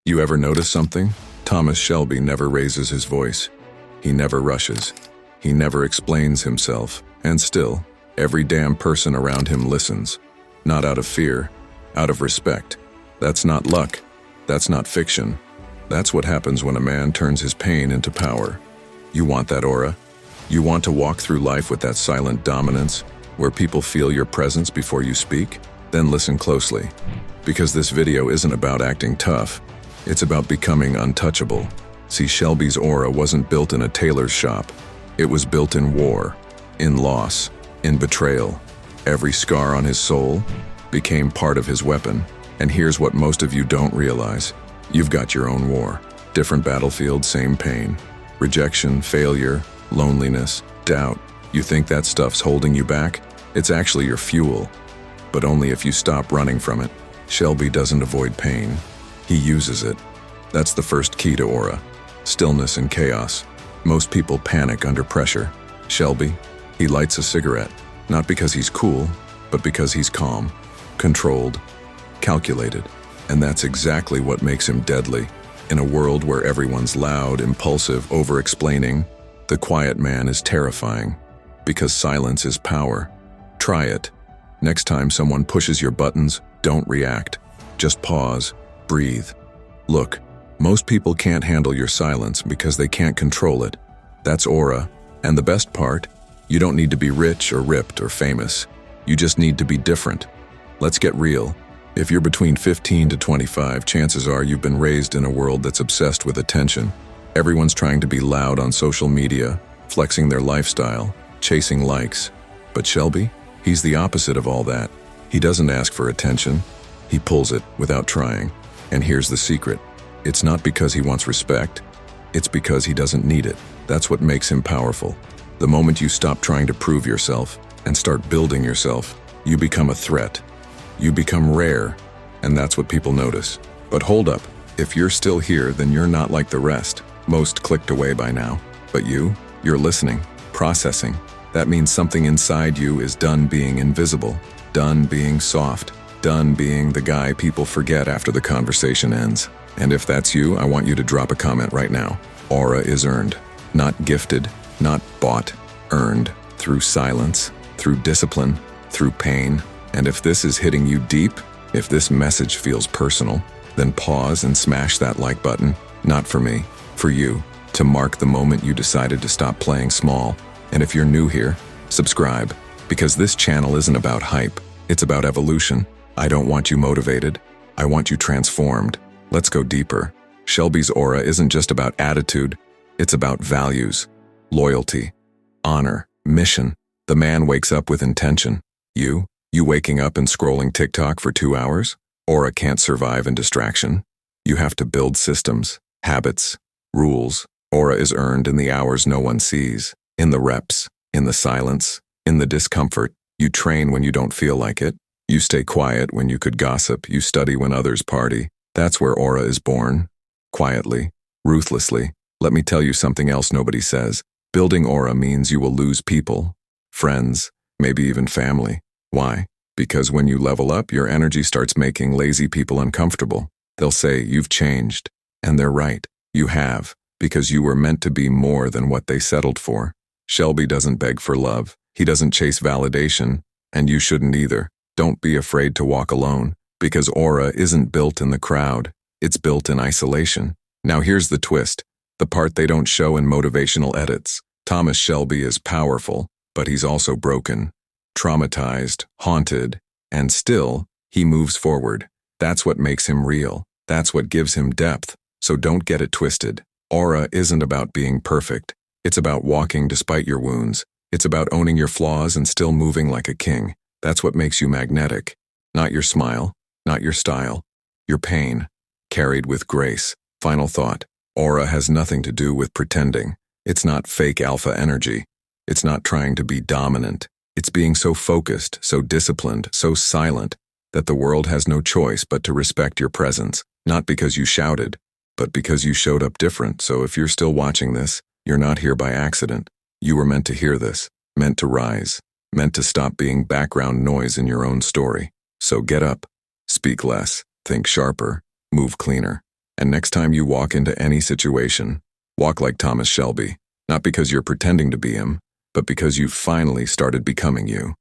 You ever notice something? Thomas Shelby never raises his voice. He never rushes. He never explains himself. And still, every damn person around him listens. Not out of fear, out of respect. That's not luck. That's not fiction. That's what happens when a man turns his pain into power. You want that aura? You want to walk through life with that silent dominance, where people feel your presence before you speak? Then listen closely, because this video isn't about acting tough. It's about becoming untouchable. See, Shelby's aura wasn't built in a tailor's shop. It was built in war, in loss, in betrayal. Every scar on his soul became part of his weapon. And here's what most of you don't realize. You've got your own war. Different battlefield, same pain. Rejection, failure, loneliness, doubt. You think that stuff's holding you back? It's actually your fuel. But only if you stop running from it. Shelby doesn't avoid pain. He uses it. That's the first key to aura. Stillness and chaos. Most people panic under pressure. Shelby, he lights a cigarette. Not because he's cool, but because he's calm, controlled, calculated. And that's exactly what makes him deadly. In a world where everyone's loud, impulsive, over-explaining, the quiet man is terrifying. Because silence is power. Try it. Next time someone pushes your buttons, don't react. Just pause, breathe. Look, most people can't handle your silence because they can't control it. That's aura. And the best part, you don't need to be rich or ripped or famous. You just need to be different. Let's get real. If you're between 15 to 25, chances are you've been raised in a world that's obsessed with attention. Everyone's trying to be loud on social media, flexing their lifestyle, chasing likes. But Shelby, he's the opposite of all that. He doesn't ask for attention. He pulls it without trying. And here's the secret. It's not because he wants respect. It's because he doesn't need it. That's what makes him powerful. The moment you stop trying to prove yourself and start building yourself, you become a threat. You become rare, and that's what people notice. But hold up, if you're still here, then you're not like the rest. Most clicked away by now. But you're listening, processing. That means something inside you is done being invisible, done being soft, done being the guy people forget after the conversation ends. And if that's you, I want you to drop a comment right now. Aura is earned, not gifted, not bought, earned through silence, through discipline, through pain. And if this is hitting you deep, if this message feels personal, then pause and smash that like button. Not for me, for you, to mark the moment you decided to stop playing small. And if you're new here, subscribe, because this channel isn't about hype, it's about evolution. I don't want you motivated, I want you transformed. Let's go deeper. Shelby's aura isn't just about attitude, it's about values, loyalty, honor, mission. The man wakes up with intention. You waking up and scrolling TikTok for 2 hours? Aura can't survive in distraction. You have to build systems, habits, rules. Aura is earned in the hours no one sees, in the reps, in the silence, in the discomfort. You train when you don't feel like it. You stay quiet when you could gossip. You study when others party. That's where aura is born. Quietly, ruthlessly. Let me tell you something else nobody says. Building aura means you will lose people, friends, maybe even family. Why? Because when you level up, your energy starts making lazy people uncomfortable. They'll say, you've changed. And they're right. You have, because you were meant to be more than what they settled for. Shelby doesn't beg for love. He doesn't chase validation. And you shouldn't either. Don't be afraid to walk alone, because aura isn't built in the crowd. It's built in isolation. Now here's the twist, the part they don't show in motivational edits. Thomas Shelby is powerful, but he's also broken. Traumatized, haunted, and still, he moves forward. That's what makes him real. That's what gives him depth. So don't get it twisted. Aura isn't about being perfect. It's about walking despite your wounds. It's about owning your flaws and still moving like a king. That's what makes you magnetic. Not your smile, not your style, your pain, carried with grace. Final thought. Aura has nothing to do with pretending. It's not fake alpha energy. It's not trying to be dominant. It's being so focused, so disciplined, so silent, that the world has no choice but to respect your presence, not because you shouted, but because you showed up different. So if you're still watching this, you're not here by accident. You were meant to hear this, meant to rise, meant to stop being background noise in your own story. So get up, speak less, think sharper, move cleaner. And next time you walk into any situation, walk like Thomas Shelby, not because you're pretending to be him, but because you've finally started becoming you.